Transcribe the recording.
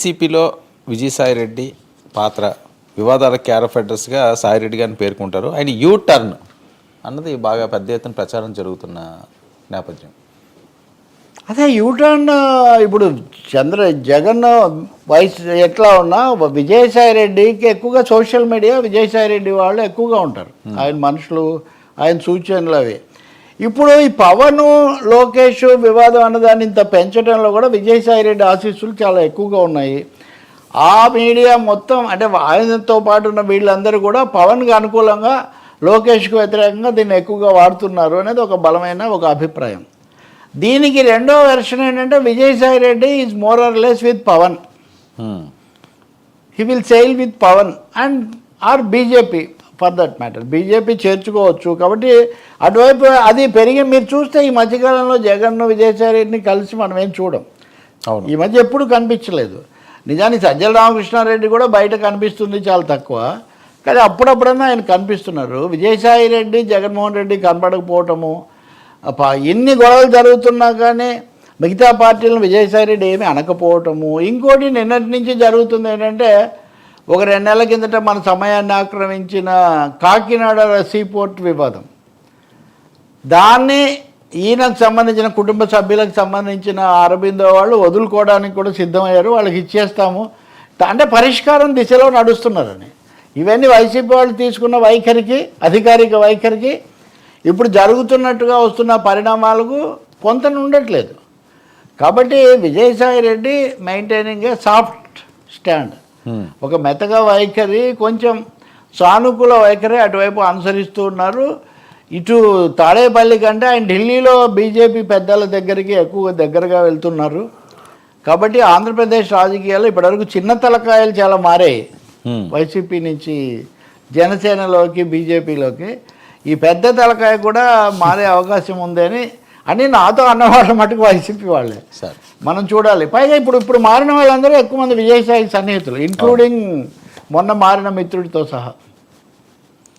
వైసీపీలో విజయసాయిరెడ్డి పాత్ర వివాదాల క్యారఫ్ అడ్రస్గా సాయిరెడ్డి గారిని పేర్కొంటారు. ఆయన యూ టర్న్ అన్నది బాగా పెద్ద ఎత్తున ప్రచారం జరుగుతున్న నేపథ్యం. అదే యూటర్న్ ఇప్పుడు జగన్ వయసు ఎట్లా ఉన్నా విజయసాయిరెడ్డికి ఎక్కువగా సోషల్ మీడియా విజయసాయిరెడ్డి వాళ్ళు ఎక్కువగా ఉంటారు. ఆయన మనుషులు, ఆయన సూచనలు అవి. ఇప్పుడు ఈ పవన్ లోకేష్ వివాదం అన్నదాన్ని ఇంత పెంచడంలో కూడా విజయసాయిరెడ్డి ఆశీస్సులు చాలా ఎక్కువగా ఉన్నాయి. ఆ మీడియా మొత్తం అంటే ఆయనతో పాటు ఉన్న వీళ్ళందరూ కూడా పవన్కి అనుకూలంగా లోకేష్కు వ్యతిరేకంగా దీన్ని ఎక్కువగా వాడుతున్నారు అనేది ఒక బలమైన ఒక అభిప్రాయం. దీనికి రెండో వెర్షన్ ఏంటంటే Vijayasai Reddy is more or less with Pavan, he will sail with Pavan and or BJP for that matter. BJP చేర్చుకోవచ్చు. కాబట్టి అటువైపు అది పెరిగి మీరు చూస్తే ఈ మధ్యకాలంలో జగన్ను విజయసాయిరెడ్డిని కలిసి మనం ఏం చూడం. ఈ మధ్య ఎప్పుడు కనిపించలేదు. నిజానికి సజ్జల రామకృష్ణారెడ్డి కూడా బయట కనిపిస్తుంది చాలా తక్కువ, కానీ అప్పుడప్పుడన్నా ఆయన కనిపిస్తున్నారు. విజయసాయిరెడ్డి జగన్మోహన్ రెడ్డి కనపడకపోవటము, ఎన్ని గొడవలు జరుగుతున్నా కానీ మిగతా పార్టీలను విజయసాయిరెడ్డి ఏమీ అనకపోవటము. ఇంకోటి నిన్నటి నుంచి జరుగుతుంది ఏంటంటే, ఒక 2 నెలల కిందట మన సమయాన్ని ఆక్రమించిన కాకినాడ సీపోర్ట్ వివాదం, దాన్ని ఈయనకు సంబంధించిన కుటుంబ సభ్యులకు సంబంధించిన అరబిందో వాళ్ళు వదులుకోవడానికి కూడా సిద్ధమయ్యారు. వాళ్ళకి ఇచ్చేస్తాము అంటే పరిష్కారం దిశలో నడుస్తున్నారని. ఇవన్నీ వైసీపీ వాళ్ళు తీసుకున్న వైఖరికి, అధికారిక వైఖరికి ఇప్పుడు జరుగుతున్నట్టుగా వస్తున్న పరిణామాలకు పొంతన ఉండట్లేదు. కాబట్టి Vijayasai Reddy maintaining a soft stand, ఒక మెత్తగా వైఖరి, కొంచెం సానుకూల వైఖరి అటువైపు అనుసరిస్తూ ఉన్నారు. ఇటు తాడేపల్లి కంటే ఆయన ఢిల్లీలో బీజేపీ పెద్దల దగ్గరికి ఎక్కువ దగ్గరగా వెళ్తున్నారు. కాబట్టి ఆంధ్రప్రదేశ్ రాజకీయాల్లో ఇప్పటివరకు చిన్న తలకాయలు చాలా మారాయి. వైసీపీ నుంచి జనసేనలోకి బీజేపీలోకి ఈ పెద్ద తలకాయ కూడా మారే అవకాశం ఉందని అని నాతో అన్నవాళ్ళ మటుకు వైసీపీ వాళ్ళే. మనం చూడాలి. పైగా ఇప్పుడు మారిన వాళ్ళందరూ ఎక్కువ మంది విజయసాయి సన్నిహితులు, ఇంక్లూడింగ్ మొన్న మారిన మిత్రుడితో సహా.